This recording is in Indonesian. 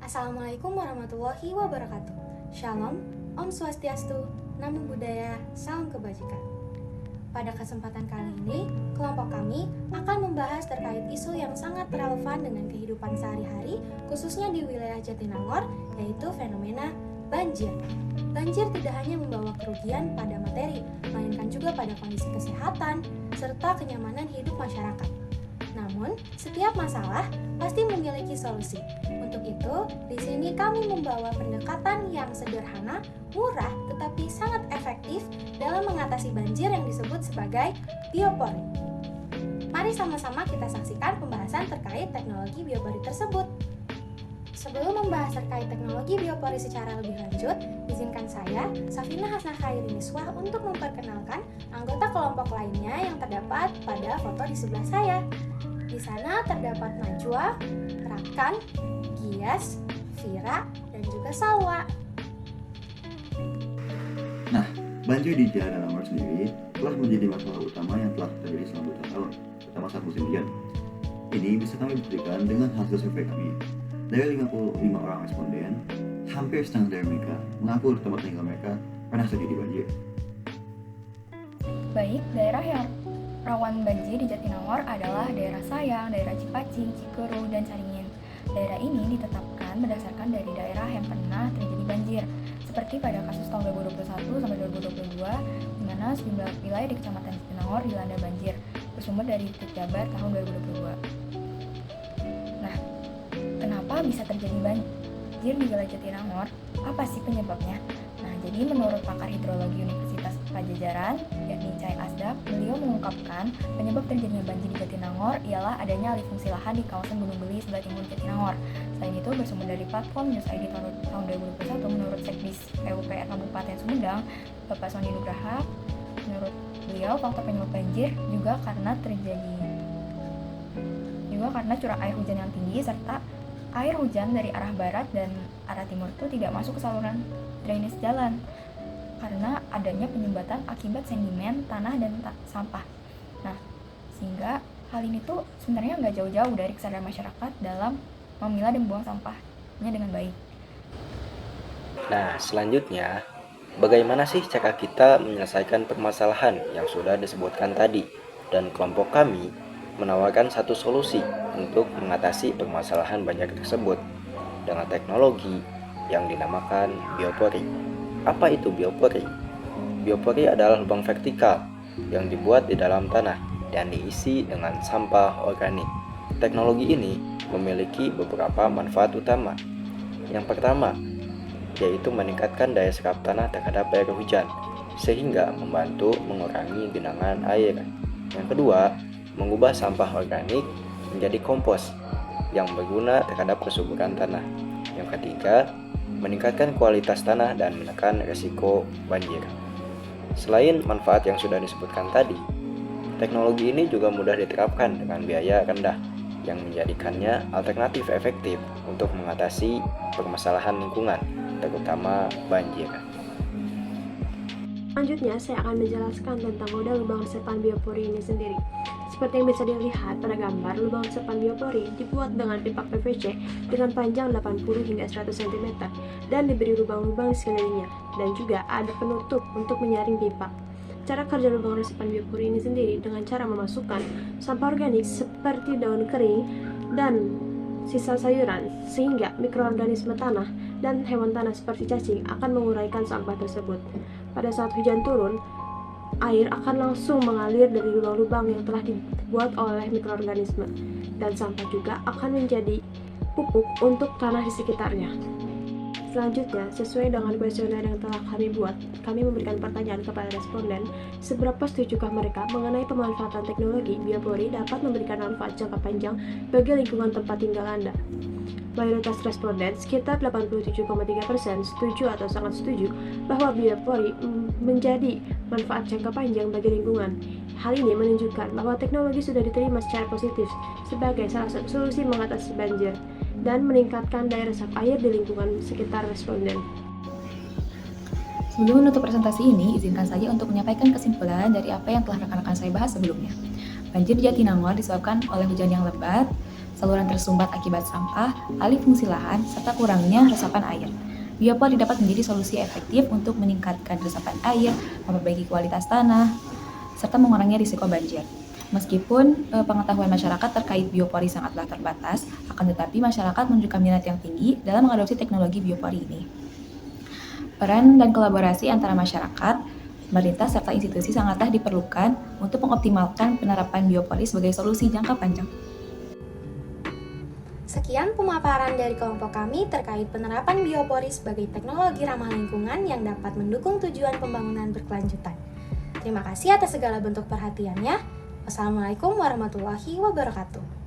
Assalamualaikum warahmatullahi wabarakatuh. Shalom, Om Swastiastu, Namo Buddhaya, Salam Kebajikan. Pada kesempatan kali ini, kelompok kami akan membahas terkait isu yang sangat relevan dengan kehidupan sehari-hari, khususnya di wilayah Jatinangor, yaitu fenomena banjir. Banjir tidak hanya membawa kerugian pada materi, melainkan juga pada kondisi kesehatan, serta kenyamanan hidup masyarakat. Namun, setiap masalah pasti memiliki solusi. Untuk itu, di sini kami membawa pendekatan yang sederhana, murah, tetapi sangat efektif dalam mengatasi banjir yang disebut sebagai biopori. Mari sama-sama kita saksikan pembahasan terkait teknologi biopori tersebut. Sebelum membahas terkait teknologi biopori secara lebih lanjut, izinkan saya, Safina Hasnah Khairi Miswah, untuk memperkenalkan anggota kelompok lainnya yang terdapat pada foto di sebelah saya. Di sana terdapat Najwa, Rakan, Gias, Vira, dan juga Salwa. Nah, banjir di Jatinangor sendiri telah menjadi masalah utama yang telah terjadi selama 2 tahun, terutama saat musim hujan. Ini bisa kami buktikan dengan hasil survei kami. Dari 55 orang responden, hampir setengah dari mereka mengaku di tempat tinggal mereka pernah terjadi banjir. Baik, daerah yang rawan banjir di Jatinangor adalah daerah Sayang, daerah Cipacing, Cikeruh, dan Caringin. Daerah ini ditetapkan berdasarkan dari daerah yang pernah terjadi banjir, seperti pada kasus tahun 2021 sampai 2022, di mana sejumlah wilayah di Kecamatan Jatinangor dilanda banjir, bersumber dari Titik Jabar tahun 2022. Nah, kenapa bisa terjadi banjir di wilayah Jatinangor? Apa sih penyebabnya? Nah, jadi menurut pakar hidrologi Universitas Padjadjaran, yakni Cai Asdaq, beliau mengungkapkan penyebab terjadinya banjir di Jatinangor ialah adanya alih fungsi lahan di kawasan Gunung Geli sebelah timur Jatinangor. Selain itu, bersumber dari platform News ID tahun 2021, menurut Sekdis PUPR Kabupaten Sumedang, Bapak Sony Nugraha, menurut beliau faktor penyebab banjir juga karena curah air hujan yang tinggi serta air hujan dari arah barat dan arah timur itu tidak masuk ke saluran drainase jalan karena adanya penyumbatan akibat sedimen, tanah, dan sampah. Nah, sehingga hal ini tuh sebenarnya nggak jauh-jauh dari kesadaran masyarakat dalam memilah dan membuang sampahnya dengan baik. Nah, selanjutnya, bagaimana sih cara kita menyelesaikan permasalahan yang sudah disebutkan tadi? Dan kelompok kami menawarkan satu solusi untuk mengatasi permasalahan banjir tersebut dengan teknologi yang dinamakan biopori. Apa itu biopori? Biopori adalah lubang vertikal yang dibuat di dalam tanah dan diisi dengan sampah organik. Teknologi ini memiliki beberapa manfaat utama. Yang pertama, yaitu meningkatkan daya serap tanah terhadap air hujan, sehingga membantu mengurangi genangan air. Yang kedua, mengubah sampah organik menjadi kompos yang berguna terhadap kesuburan tanah. Yang ketiga, meningkatkan kualitas tanah dan menekan risiko banjir. Selain manfaat yang sudah disebutkan tadi, teknologi ini juga mudah diterapkan dengan biaya rendah yang menjadikannya alternatif efektif untuk mengatasi permasalahan lingkungan, terutama banjir. Selanjutnya, saya akan menjelaskan tentang model lubang resepan biopori ini sendiri. Seperti yang bisa dilihat pada gambar, lubang resepan biopori dibuat dengan pipa PVC dengan panjang 80 hingga 100 cm dan diberi lubang-lubang di sekelilingnya, dan juga ada penutup untuk menyaring pipa. Cara kerja lubang resepan biopori ini sendiri dengan cara memasukkan sampah organik seperti daun kering dan sisa sayuran, sehingga mikroorganisme tanah dan hewan tanah seperti cacing akan menguraikan sampah tersebut. Pada saat hujan turun, air akan langsung mengalir dari lubang-lubang yang telah dibuat oleh mikroorganisme, dan sampah juga akan menjadi pupuk untuk tanah di sekitarnya. Selanjutnya, sesuai dengan kuesioner yang telah kami buat, kami memberikan pertanyaan kepada responden, seberapa setujukah mereka mengenai pemanfaatan teknologi biopori dapat memberikan manfaat jangka panjang bagi lingkungan tempat tinggal Anda. Mayoritas responden, sekitar 87,3%, setuju atau sangat setuju bahwa biopori menjadi manfaat jangka panjang bagi lingkungan. Hal ini menunjukkan bahwa teknologi sudah diterima secara positif sebagai salah satu solusi mengatasi banjir dan meningkatkan daya resap air di lingkungan sekitar responden. Sebelum menutup presentasi ini, izinkan saja untuk menyampaikan kesimpulan dari apa yang telah rekan-rekan saya bahas sebelumnya. Banjir di Jatinangor disebabkan oleh hujan yang lebat, saluran tersumbat akibat sampah, alih fungsi lahan, serta kurangnya resapan air. Biopori dapat menjadi solusi efektif untuk meningkatkan resapan air, memperbaiki kualitas tanah, serta mengurangi risiko banjir. Meskipun pengetahuan masyarakat terkait biopori sangatlah terbatas, akan tetapi masyarakat menunjukkan minat yang tinggi dalam mengadopsi teknologi biopori ini. Peran dan kolaborasi antara masyarakat, pemerintah, serta institusi sangatlah diperlukan untuk mengoptimalkan penerapan biopori sebagai solusi jangka panjang. Sekian pemaparan dari kelompok kami terkait penerapan biopori sebagai teknologi ramah lingkungan yang dapat mendukung tujuan pembangunan berkelanjutan. Terima kasih atas segala bentuk perhatiannya. Wassalamualaikum warahmatullahi wabarakatuh.